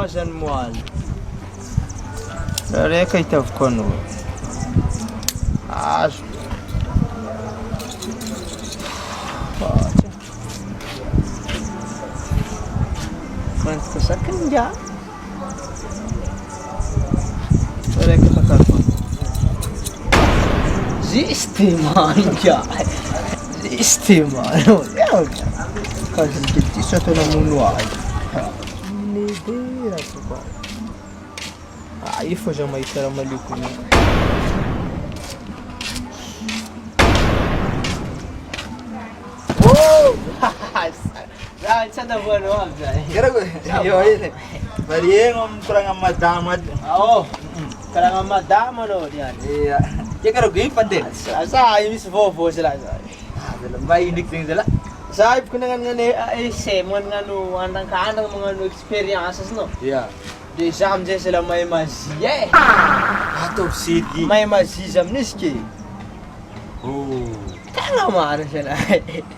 zany moaly. Rareka hitaviko anao. Azo. Quanto sacan já? Rareka takako. Existe, mano, já. Existe, mano. Kasi hindi siya ito namunuan. Nidira ito ba? Ifo siya may sarang malikun. Woo! Dahil sa nabuanuan dyan. Kira ko, yun. Bariyeng kurang madamad. Oo. Karang madama no diyan. Iya. Kira ko, yung pandin. Sa ayun sa fofo sila. May inig sing sila. Sabi ko na nga ay semon nga no andang kanang mga no experiences no. Iya. Di samje sila may maziye. Ato city. May mazizam niski. Oh. Kaya maano sila.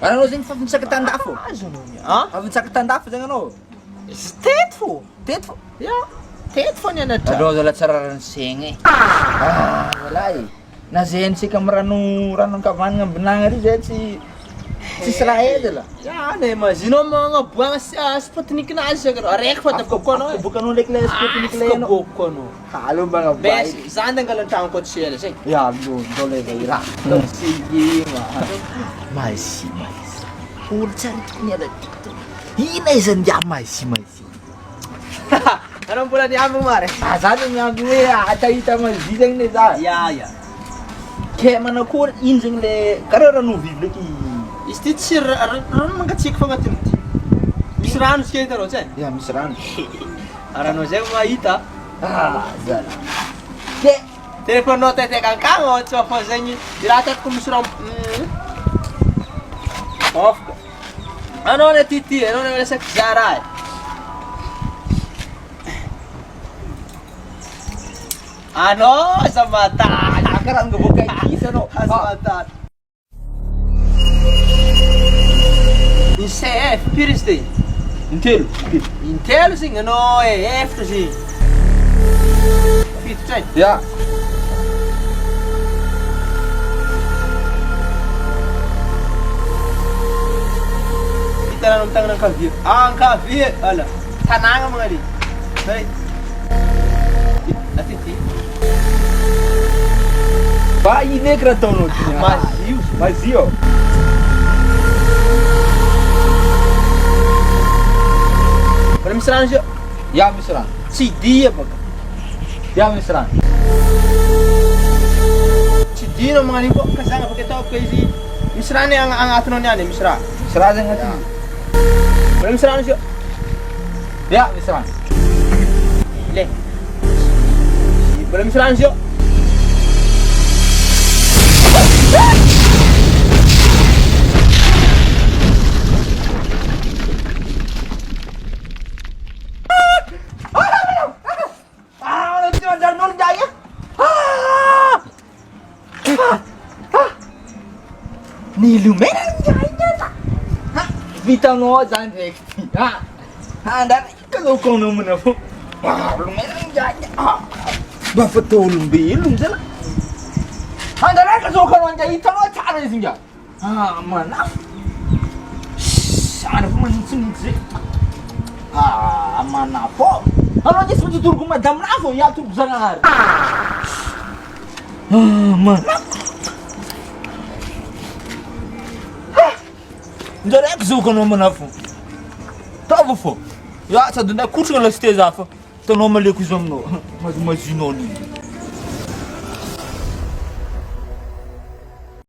Parang sing sa katandafo. Ha? Avun sa katandafo dengan no. Stetfo. Tetfo. Ja. Tetfo niya na ta. Aduh, dalat sararan sing eh. Wala eh. Na zen si kamaranu ranong kaman nga benang ri zen si Israel dala. Ja, nee, maar zino mga buang Sputnik na siya karo. Arek pa tapos ko no. Bukan ulik les Sputnik le no. Ko no. Halo ba nga Bes, saan ang galang taong ko siya sing. Ya, dole ba ira. Sige, ma. Mais. Urchan niya da dito. Hinay san ja mais. Anong pula niya mo mare? Sana nga gue ata mas didang ne da. Ya. Kaya man ako injing le karara no vible ki. Istit sir ran mga chik fa ngatin. Misran siya taro che. Ya misran. Arano je maita. Zara. Ke Telefono te kang kango cho fa zenyi. Diratat ko misran. Off. Ano na titi, ano na sa Zara. Ano? Sa mata! akaran go bukay isa no. Sa mata! Inse F, piris day. Intelo sing, ano F to sing. Fit check. Ya. Kita na nung tang ng kavir. Ang kavir! Ala, tananga mga di. Right? Atiti. Ba ine kratono. Mazio. Pero misran siya. Ya misran. Si dia baga. Ya misran. Si dia no mga lingko kasanga pagkatao kay si misran ang atunon niya ni misra. Misran nga ti. Pero misran siya. Ya misran. Le. Pero misran siya. Nilumeran jaya. Vita no jan rekti. Andar kalau kau no menafu. Lumeran jaya. Ba fatolum bilum jala. Andar kalau kau no jaya itu no cara sinja. Mana? Sana pun sini. Mana po? Kalau dia seperti turku madam nafo ya turku sangar. Mana? Direct zo kan om na fu. Tava fu. Ya sa dunda kurso la steza fu. To no male ku zomno. Mas no ni.